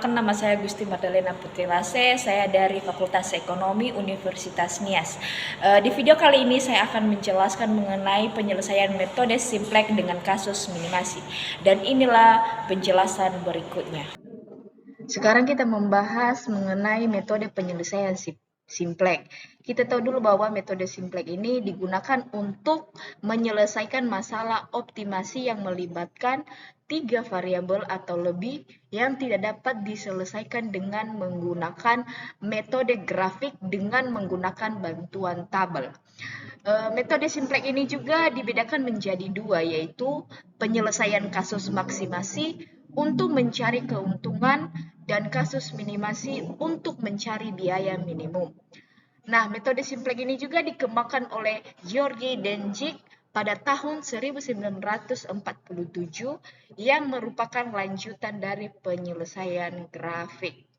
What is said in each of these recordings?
Perkenalkan, nama saya Gusti Madalena Putirase, saya dari Fakultas Ekonomi Universitas Nias. Di video kali ini saya akan menjelaskan mengenai penyelesaian metode Simplex dengan kasus minimasi. Dan inilah penjelasan berikutnya. Sekarang kita membahas mengenai metode penyelesaian Simplex. Kita tahu dulu bahwa metode Simplex ini digunakan untuk menyelesaikan masalah optimasi yang melibatkan 3 variabel atau lebih yang tidak dapat diselesaikan dengan menggunakan metode grafik dengan menggunakan bantuan tabel. Metode Simplex ini juga dibedakan menjadi dua, yaitu penyelesaian kasus maksimasi untuk mencari keuntungan dan kasus minimasi untuk mencari biaya minimum. Nah, metode Simplex ini juga dikembangkan oleh Georgi Denjik pada tahun 1947 yang merupakan lanjutan dari penyelesaian grafik.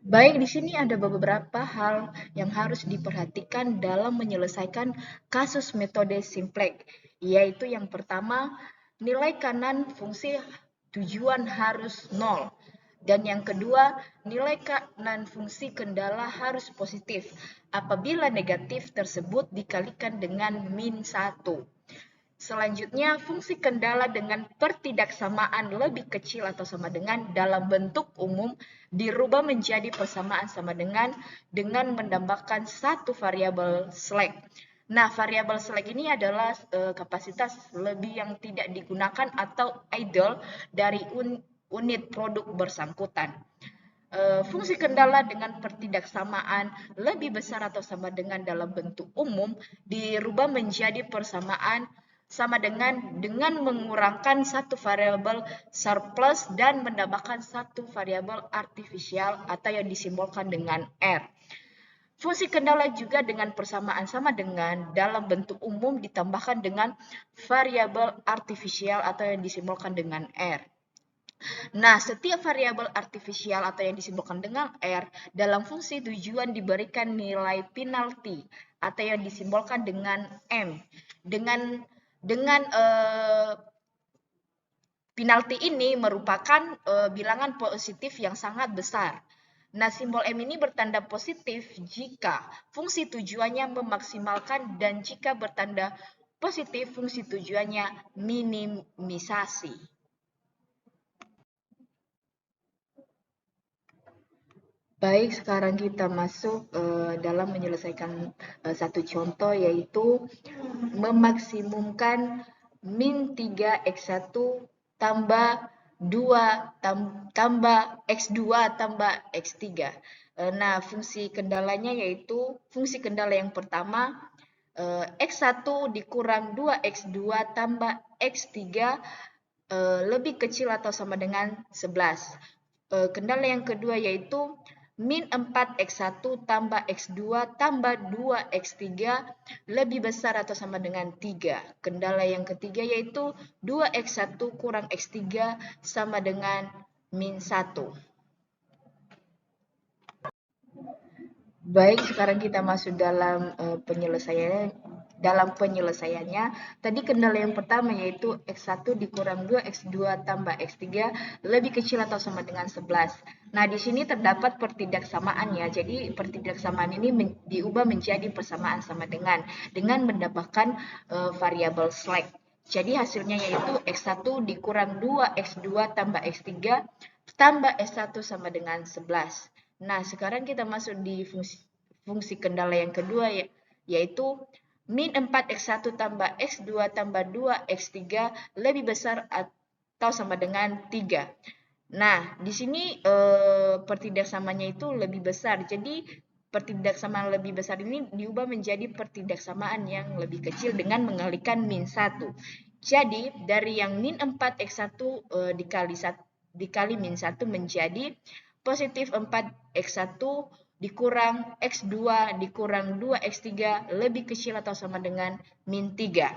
Baik, di sini ada beberapa hal yang harus diperhatikan dalam menyelesaikan kasus metode Simplex, yaitu yang pertama, nilai kanan fungsi tujuan harus 0. Dan yang kedua, nilai kanan fungsi kendala harus positif apabila negatif tersebut dikalikan dengan min 1. Selanjutnya, fungsi kendala dengan pertidaksamaan lebih kecil atau sama dengan dalam bentuk umum dirubah menjadi persamaan sama dengan menambahkan satu variabel slack. Nah, variabel slack ini adalah kapasitas lebih yang tidak digunakan atau idle dari unit produk bersangkutan. Fungsi kendala dengan pertidaksamaan lebih besar atau sama dengan dalam bentuk umum dirubah menjadi persamaan sama dengan mengurangkan satu variabel surplus dan menambahkan satu variabel artifisial atau yang disimbolkan dengan R. Fungsi kendala juga dengan persamaan sama dengan dalam bentuk umum ditambahkan dengan variabel artifisial atau yang disimbolkan dengan R. Nah, setiap variabel artifisial atau yang disimbolkan dengan R dalam fungsi tujuan diberikan nilai penalti atau yang disimbolkan dengan M. Dengan penalti ini merupakan bilangan positif yang sangat besar. Nah, simbol M ini bertanda positif jika fungsi tujuannya memaksimalkan dan jika bertanda positif fungsi tujuannya minimisasi. Baik, sekarang kita masuk dalam menyelesaikan satu contoh, yaitu memaksimumkan min 3x1 tambah 2 tambah x2 tambah x3. Nah, fungsi kendalanya yaitu fungsi kendala yang pertama x1 dikurang 2x2 tambah x3 lebih kecil atau sama dengan 11. Kendala yang kedua yaitu min 4x1 tambah x2 tambah 2x3 lebih besar atau sama dengan 3. Kendala yang ketiga yaitu 2x1 kurang x3 sama dengan min 1. Baik, sekarang kita masuk dalam penyelesaiannya. Tadi kendala yang pertama yaitu x1 dikurang 2 x2 tambah x3 lebih kecil atau sama dengan 11. Nah, di sini terdapat pertidaksamaan ya. Jadi pertidaksamaan ini diubah menjadi persamaan sama dengan menambahkan variabel slack. Jadi hasilnya yaitu x1 dikurang 2 x2 tambah x3 tambah s1 sama dengan 11. Nah, sekarang kita masuk di fungsi kendala yang kedua yaitu min 4x1 tambah x2 tambah 2x3 lebih besar atau sama dengan 3. Nah, di sini pertidaksamanya itu lebih besar. Jadi, pertidaksamaan lebih besar ini diubah menjadi pertidaksamaan yang lebih kecil dengan mengalihkan min 1. Jadi, dari yang min 4x1 dikali min 1 menjadi positif 4x1 dikurang x2 dikurang 2x3 lebih kecil atau sama dengan min 3.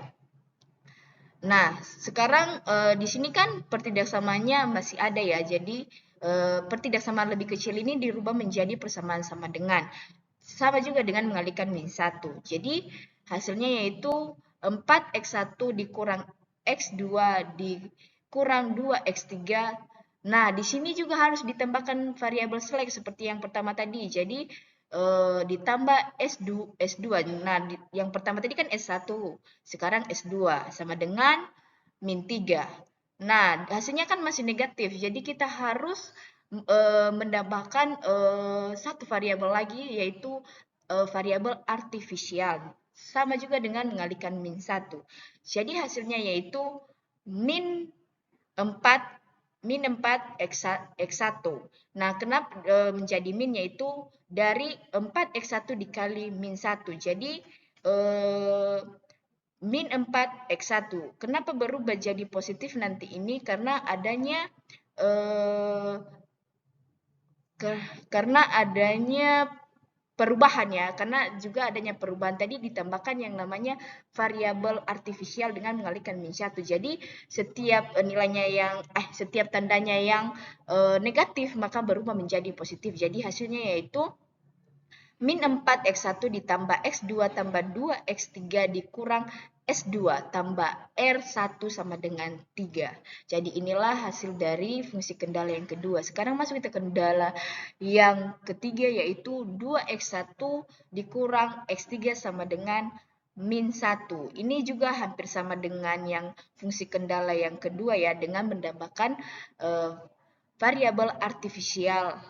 Nah, sekarang di sini kan pertidaksamanya masih ada ya. Jadi pertidaksamaan lebih kecil ini dirubah menjadi persamaan sama dengan. Sama juga dengan mengalihkan min 1. Jadi hasilnya yaitu 4x1 dikurang x2 dikurang 2x3. Nah, di sini juga harus ditambahkan variabel select seperti yang pertama tadi. Jadi, ditambah S2. Nah, yang pertama tadi kan S1, sekarang S2, sama dengan min 3. Nah, hasilnya kan masih negatif, jadi kita harus menambahkan satu variabel lagi, yaitu variabel artifisial. Sama juga dengan mengalihkan min 1. Jadi hasilnya yaitu min 4 X1. Nah, kenapa menjadi min, yaitu dari 4 X1 dikali min 1. Jadi min 4 X1. Kenapa berubah jadi positif nanti ini? Karena adanya perubahan ya, karena juga adanya perubahan tadi ditambahkan yang namanya variabel artifisial dengan mengalihkan min 1. Jadi setiap nilainya setiap tandanya yang negatif maka berubah menjadi positif. Jadi hasilnya yaitu min 4 X1 ditambah X2 tambah 2 X3 dikurang S2 tambah R1 sama dengan 3. Jadi inilah hasil dari fungsi kendala yang kedua. Sekarang masuk kita kendala yang ketiga, yaitu 2X1 dikurang X3 sama dengan min 1. Ini juga hampir sama dengan yang fungsi kendala yang kedua ya, dengan menambahkan variabel artifisial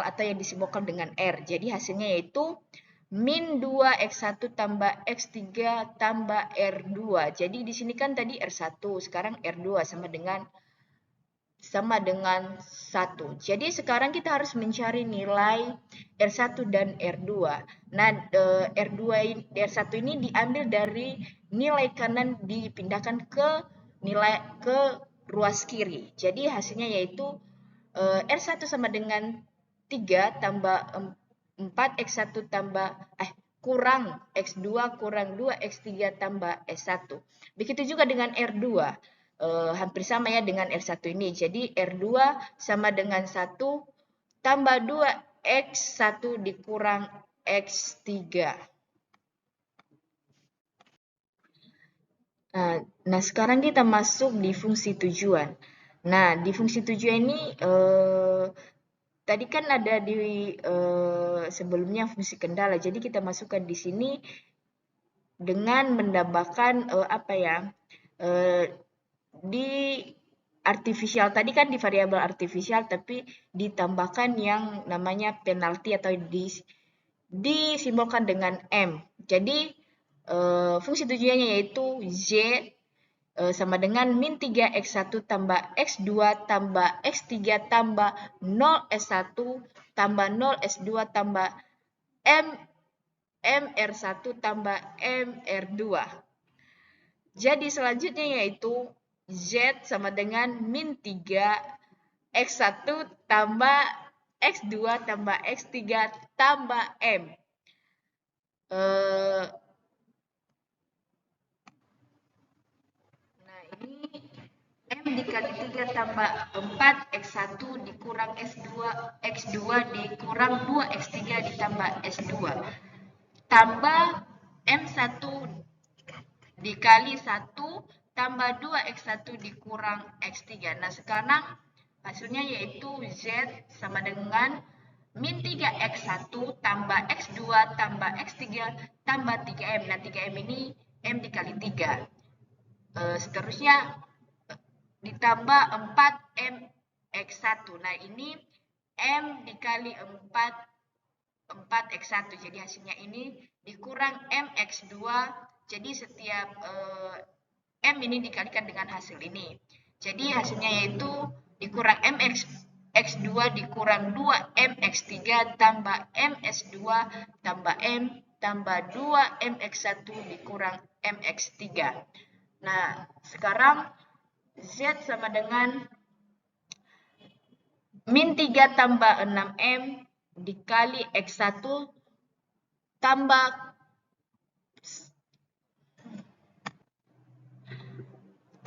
atau yang disimbolkan dengan R. Jadi hasilnya yaitu min 2X1 tambah X3 tambah R2. Jadi di sini kan tadi R1, sekarang R2 sama dengan 1. Jadi sekarang kita harus mencari nilai R1 dan R2. Nah, R1 ini diambil dari nilai kanan dipindahkan ke ruas kiri. Jadi hasilnya yaitu R1 sama dengan 3 tambah 4 X1 tambah kurang X2 kurang 2 X3 tambah S1. Begitu juga dengan R2. Hampir sama ya dengan R1 ini. Jadi R2 sama dengan 1 tambah 2 X1 dikurang X3. Nah, sekarang kita masuk di fungsi tujuan. Nah, di fungsi tujuan ini tadi kan ada di sebelumnya fungsi kendala. Jadi kita masukkan di sini dengan menambahkan di artifisial. Tadi kan di variabel artifisial, tapi ditambahkan yang namanya penalti atau disimbolkan dengan M. Jadi fungsi tujuannya yaitu Z sama dengan min 3 X1 tambah X2 tambah X3 tambah 0 S1 tambah 0 S2 tambah MR1 tambah MR2. Jadi selanjutnya yaitu Z sama dengan min 3 X1 tambah X2 tambah X3 tambah M. Nah, ini M dikali 3 tambah 4 X1 dikurang X2 dikurang 2 X3 ditambah S2 tambah M1 dikali 1 tambah 2 X1 dikurang X3. Nah, sekarang hasilnya yaitu Z sama dengan min 3 X1 tambah X2 tambah X3 tambah 3M. Nah, 3M ini M dikali 3. Seterusnya ditambah 4M X1. Nah, ini M dikali 4 X1. Jadi hasilnya ini dikurang M X2. Jadi setiap M ini dikalikan dengan hasil ini. Jadi hasilnya yaitu dikurang M X2 dikurang 2 M X3 tambah M S2 tambah M tambah 2 M X1 dikurang M X3. Nah, sekarang Z sama dengan min 3 tambah 6M dikali X1 tambah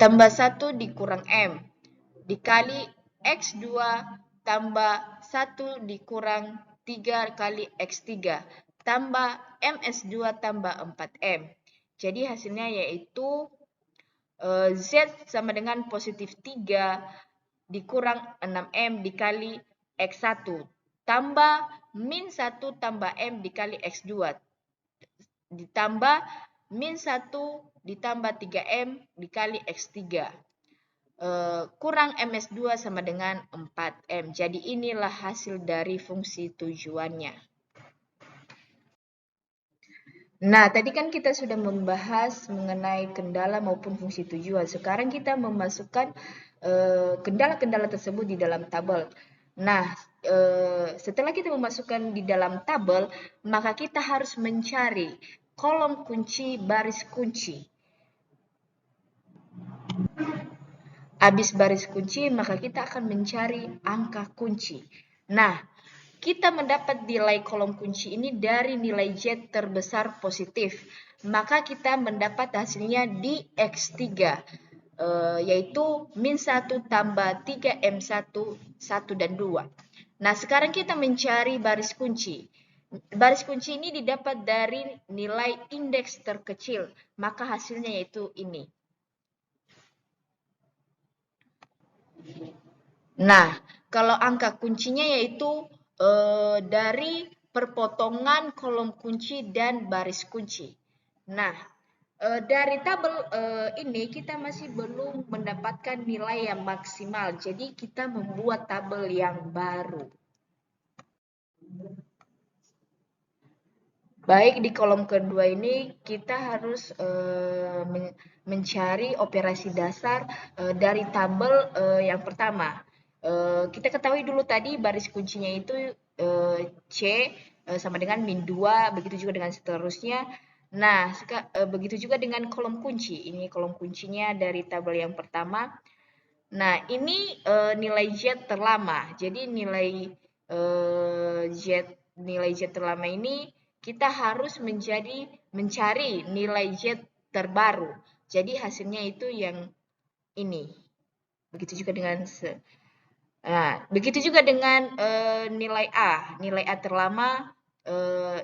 1 dikurang M dikali X2 tambah 1 dikurang 3 kali X3 tambah MS2 tambah 4M. Jadi hasilnya yaitu Z sama dengan positif 3 dikurang 6M dikali X1 tambah min 1 tambah M dikali X2 ditambah min 1 ditambah 3M dikali X3 kurang MS2 sama dengan 4M. Jadi inilah hasil dari fungsi tujuannya. Nah, tadi kan kita sudah membahas mengenai kendala maupun fungsi tujuan. Sekarang kita memasukkan kendala-kendala tersebut di dalam tabel. Nah, setelah kita memasukkan di dalam tabel, maka kita harus mencari kolom kunci, baris kunci. Habis baris kunci, maka kita akan mencari angka kunci. Nah, kita mendapat nilai kolom kunci ini dari nilai Z terbesar positif. Maka kita mendapat hasilnya di X3, yaitu min 1 tambah 3M1, 1 dan 2. Nah, sekarang kita mencari baris kunci. Baris kunci ini didapat dari nilai indeks terkecil, maka hasilnya yaitu ini. Nah, kalau angka kuncinya yaitu dari perpotongan kolom kunci dan baris kunci. Nah, dari tabel ini kita masih belum mendapatkan nilai yang maksimal. Jadi kita membuat tabel yang baru. Baik, di kolom kedua ini kita harus mencari operasi dasar dari tabel yang pertama. Kita ketahui dulu tadi baris kuncinya itu C sama dengan min 2, begitu juga dengan seterusnya. Nah, begitu juga dengan kolom kunci. Ini kolom kuncinya dari tabel yang pertama. Nah, ini nilai Z terlama. Jadi nilai Z terlama ini kita harus mencari nilai Z terbaru. Jadi hasilnya itu yang ini. Begitu juga dengan begitu juga dengan nilai A. Nilai A terlama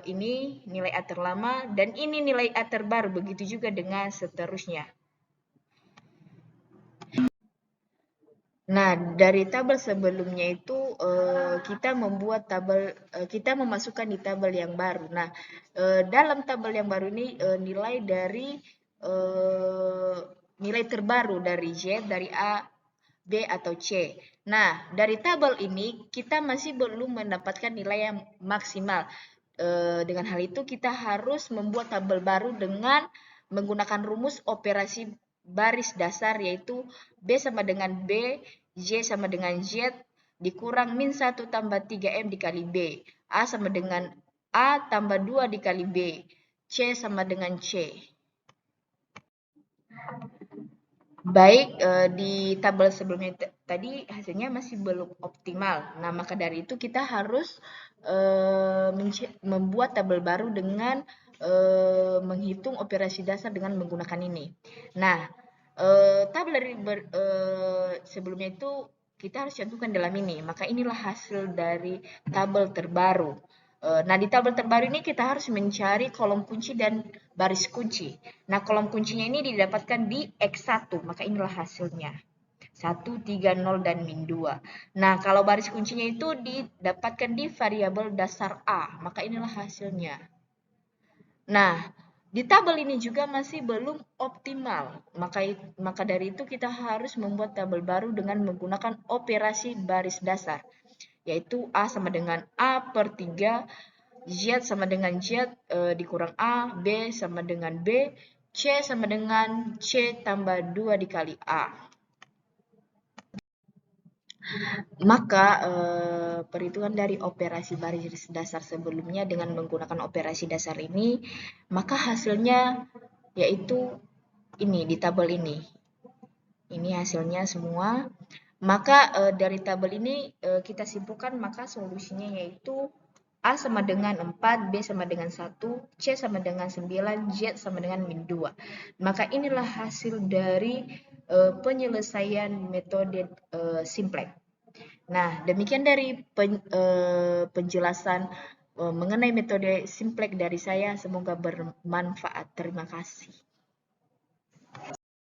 ini nilai A terlama dan ini nilai A terbaru. Begitu juga dengan seterusnya. Nah, dari tabel sebelumnya itu kita membuat tabel, kita memasukkan di tabel yang baru. Nah, dalam tabel yang baru ini nilai dari nilai terbaru dari Z, dari A, B atau C. Nah, dari tabel ini kita masih belum mendapatkan nilai yang maksimal. Dengan hal itu kita harus membuat tabel baru dengan menggunakan rumus operasi baris dasar yaitu B sama dengan B, Z sama dengan Z, dikurang min 1 tambah 3M dikali B. A sama dengan A tambah 2 dikali B. C sama dengan C. Baik, di tabel sebelumnya tadi hasilnya masih belum optimal. Nah, maka dari itu kita harus membuat tabel baru dengan menghitung operasi dasar dengan menggunakan ini. Nah, tabel dari sebelumnya itu kita harus cantumkan dalam ini. Maka inilah hasil dari tabel terbaru. Nah, di tabel terbaru ini kita harus mencari kolom kunci dan baris kunci. Nah, kolom kuncinya ini didapatkan di X1, maka inilah hasilnya. 1, 3, 0, dan min 2. Nah, kalau baris kuncinya itu didapatkan di variabel dasar A, maka inilah hasilnya. Nah, di tabel ini juga masih belum optimal, maka dari itu kita harus membuat tabel baru dengan menggunakan operasi baris dasar, yaitu A sama dengan A per 3, Z sama dengan Z dikurang A, B sama dengan B, C sama dengan C tambah 2 dikali A. Maka perhitungan dari operasi baris dasar sebelumnya dengan menggunakan operasi dasar ini, maka hasilnya yaitu ini di tabel ini. Ini hasilnya semua. Maka dari tabel ini kita simpulkan maka solusinya yaitu A sama dengan 4, B sama dengan 1, C sama dengan 9, Z sama dengan min 2. Maka inilah hasil dari penyelesaian metode simplex. Nah, demikian dari penjelasan mengenai metode simplex dari saya. Semoga bermanfaat. Terima kasih.